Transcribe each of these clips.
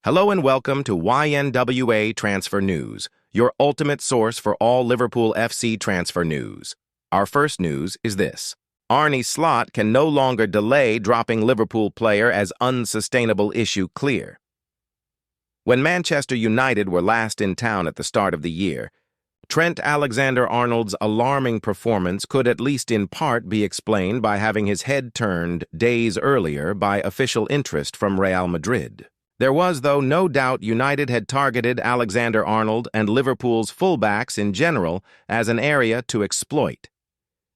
Hello and welcome to YNWA Transfer News, your ultimate source for all Liverpool FC transfer news. Our first news is this. Arne Slot can no longer delay dropping Liverpool player as unsustainable issue clear. When Manchester United were last in town at the start of the year, Trent Alexander-Arnold's alarming performance could at least in part be explained by having his head turned days earlier by official interest from Real Madrid. There was, though, no doubt United had targeted Alexander-Arnold and Liverpool's fullbacks in general as an area to exploit.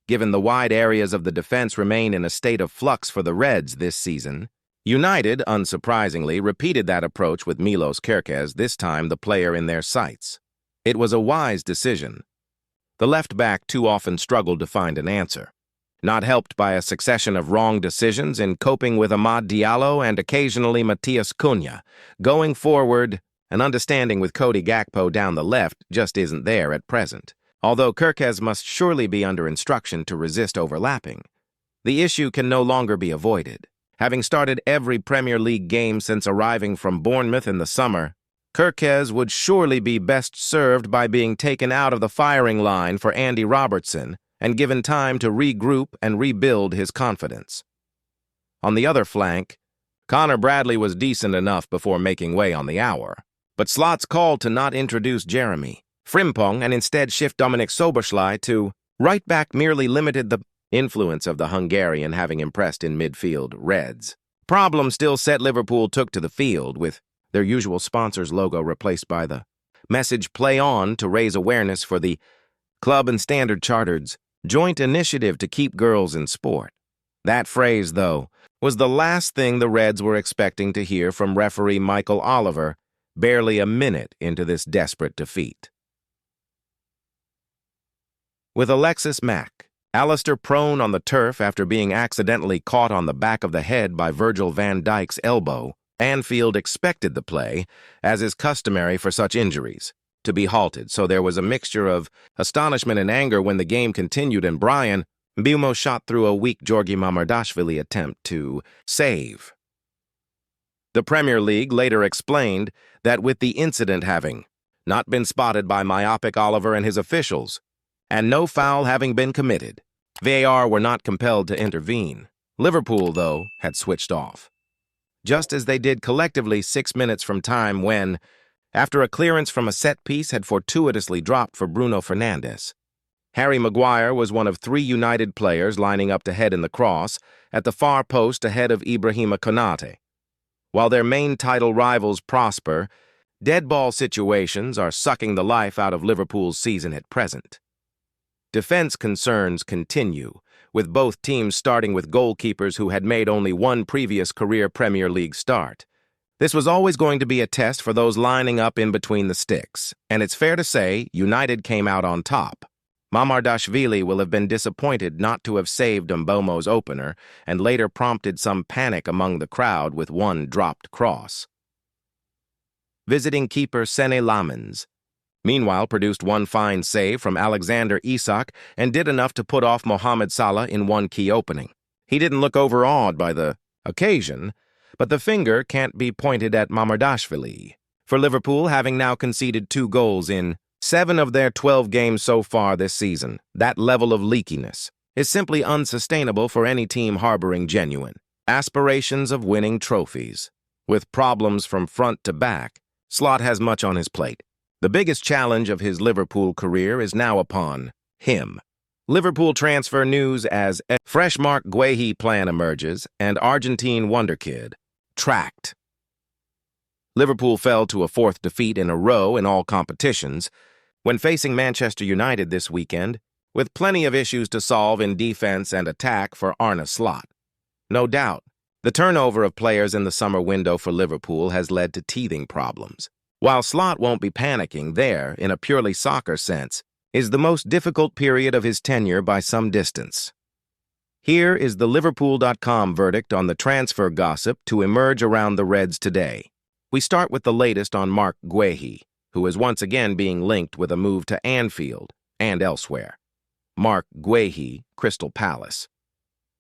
Given the wide areas of the defense remain in a state of flux for the Reds this season, United, unsurprisingly, repeated that approach with Milos Kerkez, this time the player in their sights. It was a wise decision. The left-back too often struggled to find an answer. Not helped by a succession of wrong decisions in coping with Amad Diallo and occasionally Matheus Cunha. Going forward, an understanding with Cody Gakpo down the left just isn't there at present, although Kerkez must surely be under instruction to resist overlapping. The issue can no longer be avoided. Having started every Premier League game since arriving from Bournemouth in the summer, Kerkez would surely be best served by being taken out of the firing line for Andy Robertson and given time to regroup and rebuild his confidence. On the other flank, Connor Bradley was decent enough before making way on the hour, but Slot's call to not introduce Jeremy Frimpong and instead shift Dominik Szoboszlai to right back merely limited the influence of the Hungarian having impressed in midfield Reds. Problem still set. Liverpool took to the field with their usual sponsor's logo replaced by the message "Play On" to raise awareness for the Club and Standard Chartered's joint initiative to keep girls in sport. That phrase, though, was the last thing the Reds were expecting to hear from referee Michael Oliver barely a minute into this desperate defeat. With Alexis Mack, Alistair prone on the turf after being accidentally caught on the back of the head by Virgil van Dijk's elbow, Anfield expected the play, as is customary for such injuries, to be halted, so there was a mixture of astonishment and anger when the game continued and Brian Mbeumo shot through a weak Georgi Mamardashvili attempt to save. The Premier League later explained that with the incident having not been spotted by myopic Oliver and his officials, and no foul having been committed, VAR were not compelled to intervene. Liverpool, though, had switched off, just as they did collectively 6 minutes from time when, after a clearance from a set-piece had fortuitously dropped for Bruno Fernandes, Harry Maguire was one of 3 United players lining up to head in the cross at the far post ahead of Ibrahima Konate. While their main title rivals prosper, dead ball situations are sucking the life out of Liverpool's season at present. Defense concerns continue, with both teams starting with goalkeepers who had made only one previous career Premier League start. This was always going to be a test for those lining up in between the sticks, and it's fair to say United came out on top. Mamardashvili will have been disappointed not to have saved Mbeumo's opener and later prompted some panic among the crowd with one dropped cross. Visiting keeper Sene Lammens, meanwhile, produced one fine save from Alexander Isak and did enough to put off Mohamed Salah in one key opening. He didn't look overawed by the occasion, but the finger can't be pointed at Mamardashvili. For Liverpool, having now conceded 2 goals in 7 of their 12 games so far this season, that level of leakiness is simply unsustainable for any team harboring genuine aspirations of winning trophies. With problems from front to back, Slot has much on his plate. The biggest challenge of his Liverpool career is now upon him. Liverpool transfer news as a fresh Marc Guehi plan emerges and Argentine wonderkid tracked. Liverpool fell to a 4th defeat in a row in all competitions when facing Manchester United this weekend, with plenty of issues to solve in defense and attack for Arne Slot. No doubt, the turnover of players in the summer window for Liverpool has led to teething problems. While Slot won't be panicking, there, in a purely soccer sense, is the most difficult period of his tenure by some distance. Here is the Liverpool.com verdict on the transfer gossip to emerge around the Reds today. We start with the latest on Marc Guehi, who is once again being linked with a move to Anfield and elsewhere. Marc Guehi, Crystal Palace.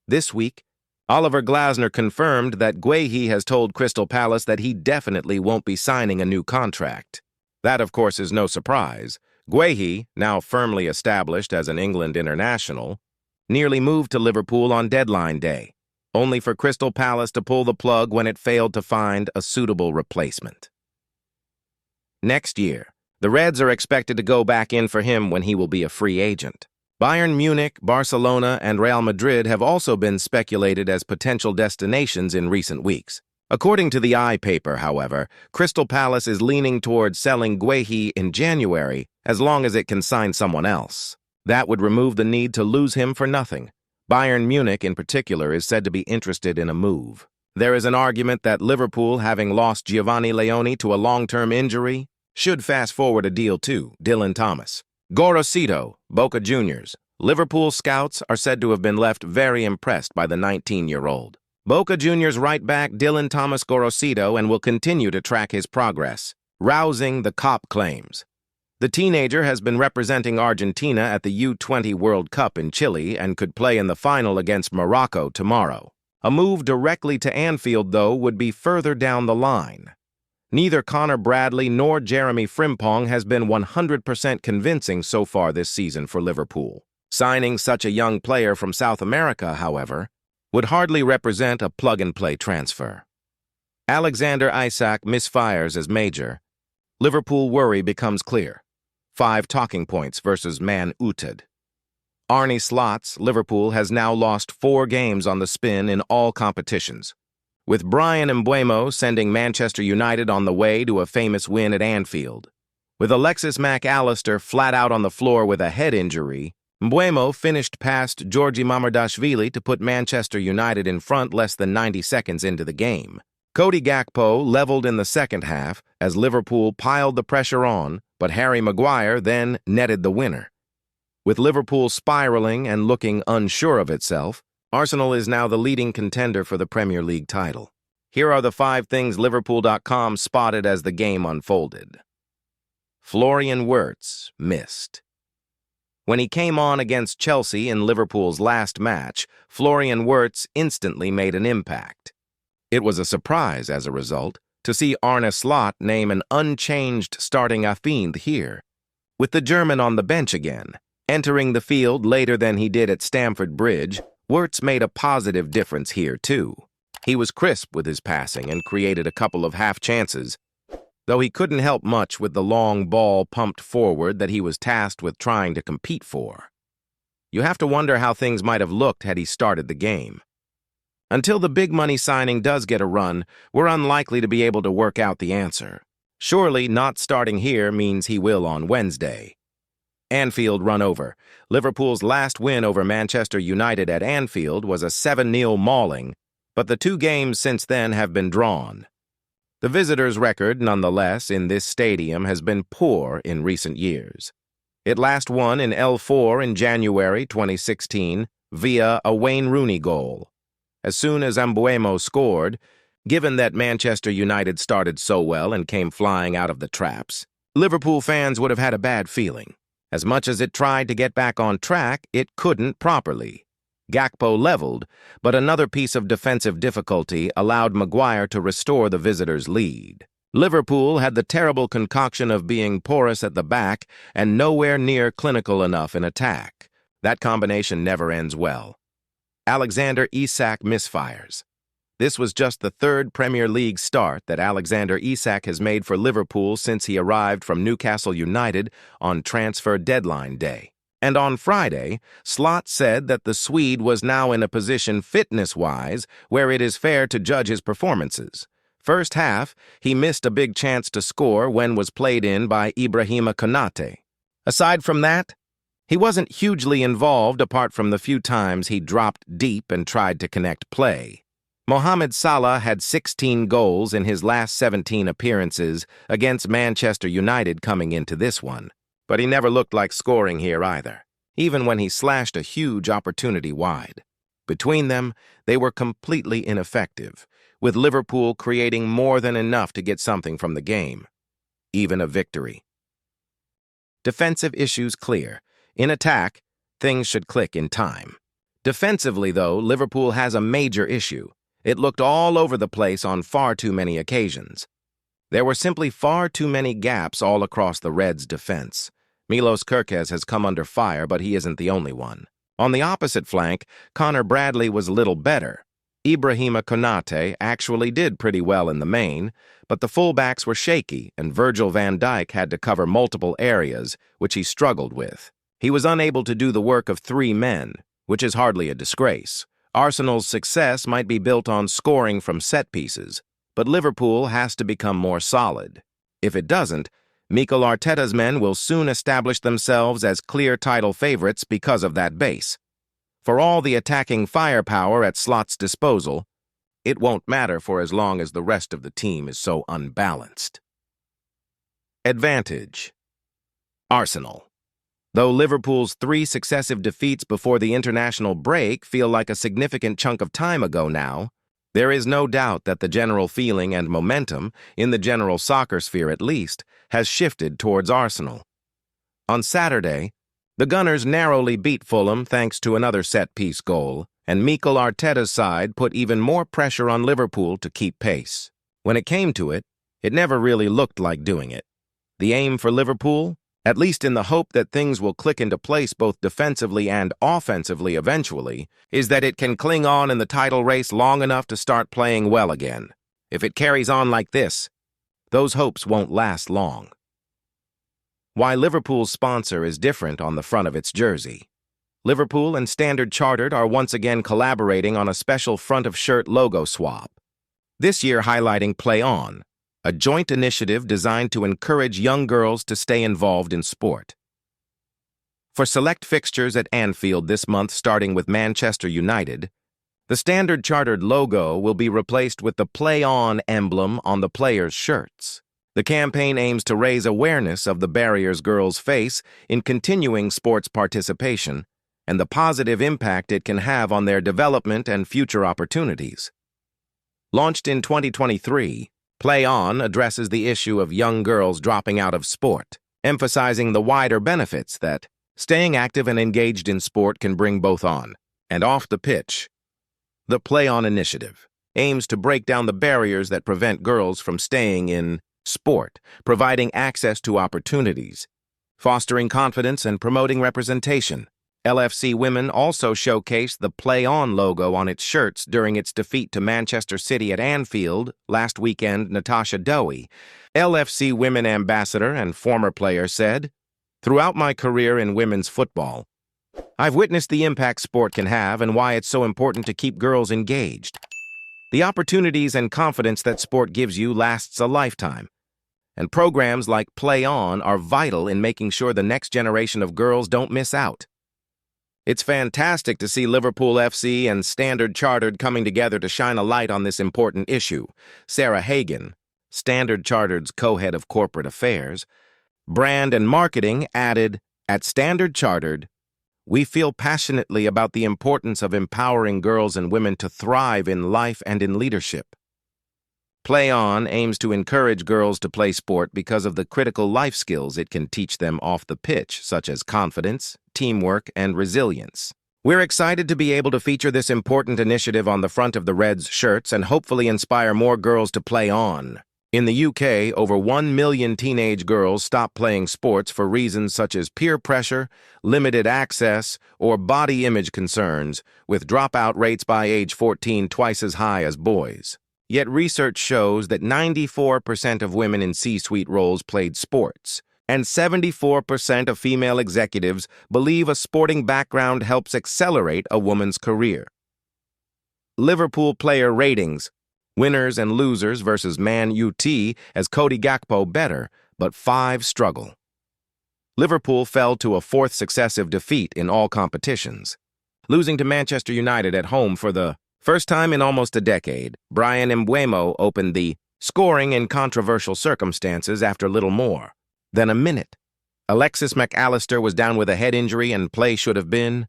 This week, Oliver Glasner confirmed that Guehi has told Crystal Palace that he definitely won't be signing a new contract. That, of course, is no surprise. Guehi, now firmly established as an England international, nearly moved to Liverpool on deadline day, only for Crystal Palace to pull the plug when it failed to find a suitable replacement. Next year, the Reds are expected to go back in for him when he will be a free agent. Bayern Munich, Barcelona, and Real Madrid have also been speculated as potential destinations in recent weeks. According to the I paper, however, Crystal Palace is leaning towards selling Guehi in January as long as it can sign someone else. That would remove the need to lose him for nothing. Bayern Munich, in particular, is said to be interested in a move. There is an argument that Liverpool, having lost Giovanni Leone to a long-term injury, should fast-forward a deal too. Dylan Thomas. Gorosito, Boca Juniors. Liverpool scouts are said to have been left very impressed by the 19-year-old. Boca Juniors right back Dylan Thomas Gorosito and will continue to track his progress, rousing the cop claims. The teenager has been representing Argentina at the U20 World Cup in Chile and could play in the final against Morocco tomorrow. A move directly to Anfield, though, would be further down the line. Neither Connor Bradley nor Jeremy Frimpong has been 100% convincing so far this season for Liverpool. Signing such a young player from South America, however, would hardly represent a plug-and-play transfer. Alexander Isak misfires as major. Liverpool worry becomes clear. 5 talking points versus Man United. Arne Slot's Liverpool has now lost 4 games on the spin in all competitions, with Brian Mbeumo sending Manchester United on the way to a famous win at Anfield. With Alexis Mac Allister flat out on the floor with a head injury, Mbeumo finished past Georgi Mamardashvili to put Manchester United in front less than 90 seconds into the game. Cody Gakpo leveled in the second half as Liverpool piled the pressure on, but Harry Maguire then netted the winner. With Liverpool spiraling and looking unsure of itself, Arsenal is now the leading contender for the Premier League title. Here are the 5 things Liverpool.com spotted as the game unfolded. Florian Wirtz missed. When he came on against Chelsea in Liverpool's last match, Florian Wirtz instantly made an impact. It was a surprise, as a result, to see Arne Slot name an unchanged starting Affind here, with the German on the bench again. Entering the field later than he did at Stamford Bridge, Wirtz made a positive difference here too. He was crisp with his passing and created a couple of half-chances, though he couldn't help much with the long ball pumped forward that he was tasked with trying to compete for. You have to wonder how things might have looked had he started the game. Until the big money signing does get a run, we're unlikely to be able to work out the answer. Surely not starting here means he will on Wednesday. Anfield run over. Liverpool's last win over Manchester United at Anfield was a 7-0 mauling, but the 2 games since then have been drawn. The visitors' record, nonetheless, in this stadium has been poor in recent years. It last won in L4 in January 2016 via a Wayne Rooney goal. As soon as Mbeumo scored, given that Manchester United started so well and came flying out of the traps, Liverpool fans would have had a bad feeling. As much as it tried to get back on track, it couldn't properly. Gakpo leveled, but another piece of defensive difficulty allowed Maguire to restore the visitors' lead. Liverpool had the terrible concoction of being porous at the back and nowhere near clinical enough in attack. That combination never ends well. Alexander Isak misfires. This was just the 3rd Premier League start that Alexander Isak has made for Liverpool since he arrived from Newcastle United on transfer deadline day. And on Friday, Slot said that the Swede was now in a position fitness-wise where it is fair to judge his performances. First half, he missed a big chance to score when was played in by Ibrahima Konate. Aside from that, he wasn't hugely involved apart from the few times he dropped deep and tried to connect play. Mohamed Salah had 16 goals in his last 17 appearances against Manchester United coming into this one. But he never looked like scoring here either, even when he slashed a huge opportunity wide. Between them, they were completely ineffective, with Liverpool creating more than enough to get something from the game, even a victory. Defensive issues clear. In attack, things should click in time. Defensively, though, Liverpool has a major issue. It looked all over the place on far too many occasions. There were simply far too many gaps all across the Reds' defense. Milos Kerkez has come under fire, but he isn't the only one. On the opposite flank, Connor Bradley was little better. Ibrahima Konate actually did pretty well in the main, but the fullbacks were shaky and Virgil van Dijk had to cover multiple areas, which he struggled with. He was unable to do the work of 3 men, which is hardly a disgrace. Arsenal's success might be built on scoring from set pieces, but Liverpool has to become more solid. If it doesn't, Mikel Arteta's men will soon establish themselves as clear title favorites because of that base. For all the attacking firepower at Slot's disposal, it won't matter for as long as the rest of the team is so unbalanced. Advantage. Arsenal. Though Liverpool's 3 successive defeats before the international break feel like a significant chunk of time ago now, there is no doubt that the general feeling and momentum, in the general soccer sphere at least, has shifted towards Arsenal. On Saturday, the Gunners narrowly beat Fulham thanks to another set-piece goal, and Mikel Arteta's side put even more pressure on Liverpool to keep pace. When it came to it, it never really looked like doing it. The aim for Liverpool, at least in the hope that things will click into place both defensively and offensively eventually, is that it can cling on in the title race long enough to start playing well again. If it carries on like this, those hopes won't last long. Why Liverpool's sponsor is different on the front of its jersey. Liverpool and Standard Chartered are once again collaborating on a special front-of-shirt logo swap, this year highlighting Play On, a joint initiative designed to encourage young girls to stay involved in sport. For select fixtures at Anfield this month starting with Manchester United, the Standard Chartered logo will be replaced with the Play On emblem on the players' shirts. The campaign aims to raise awareness of the barriers girls face in continuing sports participation and the positive impact it can have on their development and future opportunities. Launched in 2023, Play On addresses the issue of young girls dropping out of sport, emphasizing the wider benefits that staying active and engaged in sport can bring both on and off the pitch. The Play On initiative aims to break down the barriers that prevent girls from staying in sport, providing access to opportunities, fostering confidence, and promoting representation. LFC Women also showcased the Play On logo on its shirts during its defeat to Manchester City at Anfield last weekend. Natasha Dowie, LFC Women ambassador and former player, said, "Throughout my career in women's football, I've witnessed the impact sport can have and why it's so important to keep girls engaged. The opportunities and confidence that sport gives you lasts a lifetime, and programs like Play On are vital in making sure the next generation of girls don't miss out. It's fantastic to see Liverpool FC and Standard Chartered coming together to shine a light on this important issue," Sarah Hagan, Standard Chartered's co-head of corporate affairs, brand and marketing, added, "At Standard Chartered, we feel passionately about the importance of empowering girls and women to thrive in life and in leadership. Play On aims to encourage girls to play sport because of the critical life skills it can teach them off the pitch, such as confidence, teamwork, and resilience. We're excited to be able to feature this important initiative on the front of the Reds shirts and hopefully inspire more girls to play on." In the UK, over 1 million teenage girls stop playing sports for reasons such as peer pressure, limited access, or body image concerns, with dropout rates by age 14 twice as high as boys. Yet research shows that 94% of women in C-suite roles played sports, and 74% of female executives believe a sporting background helps accelerate a woman's career. Liverpool player ratings, winners and losers versus Man UT as Cody Gakpo better, but 5 struggle. Liverpool fell to a 4th successive defeat in all competitions. Losing to Manchester United at home for the first time in almost a decade, Brian Mbeumo opened the scoring in controversial circumstances after little more than a minute. Alexis McAllister was down with a head injury and play should have been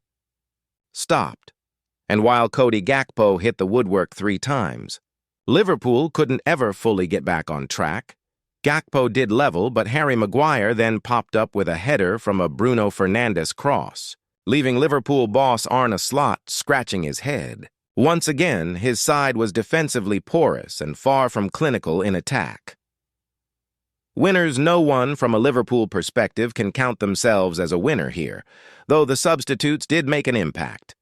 stopped. And while Cody Gakpo hit the woodwork 3 times, Liverpool couldn't ever fully get back on track. Gakpo did level, but Harry Maguire then popped up with a header from a Bruno Fernandes cross. leaving Liverpool boss Arne Slot scratching his head. Once again, his side was defensively porous and far from clinical in attack. Winners no one from a Liverpool perspective can count themselves as a winner here, though the substitutes did make an impact.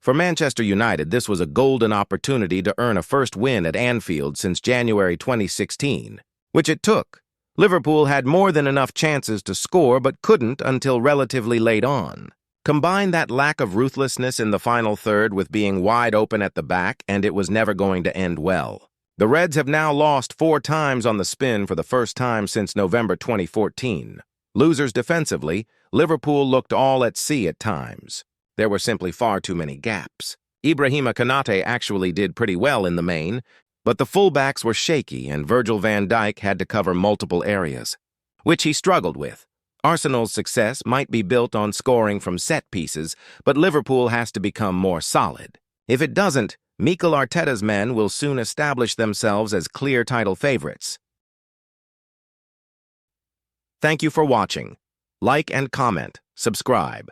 For Manchester United, this was a golden opportunity to earn a first win at Anfield since January 2016, which it took. Liverpool had more than enough chances to score but couldn't until relatively late on. Combine that lack of ruthlessness in the final third with being wide open at the back, and it was never going to end well. The Reds have now lost 4 times on the spin for the first time since November 2014. Losers defensively, Liverpool looked all at sea at times. There were simply far too many gaps. Ibrahima Konate actually did pretty well in the main, but the fullbacks were shaky and Virgil van Dijk had to cover multiple areas, which he struggled with. Arsenal's success might be built on scoring from set pieces, but Liverpool has to become more solid. If it doesn't, Mikel Arteta's men will soon establish themselves as clear title favorites. Thank you for watching. Like and comment, subscribe.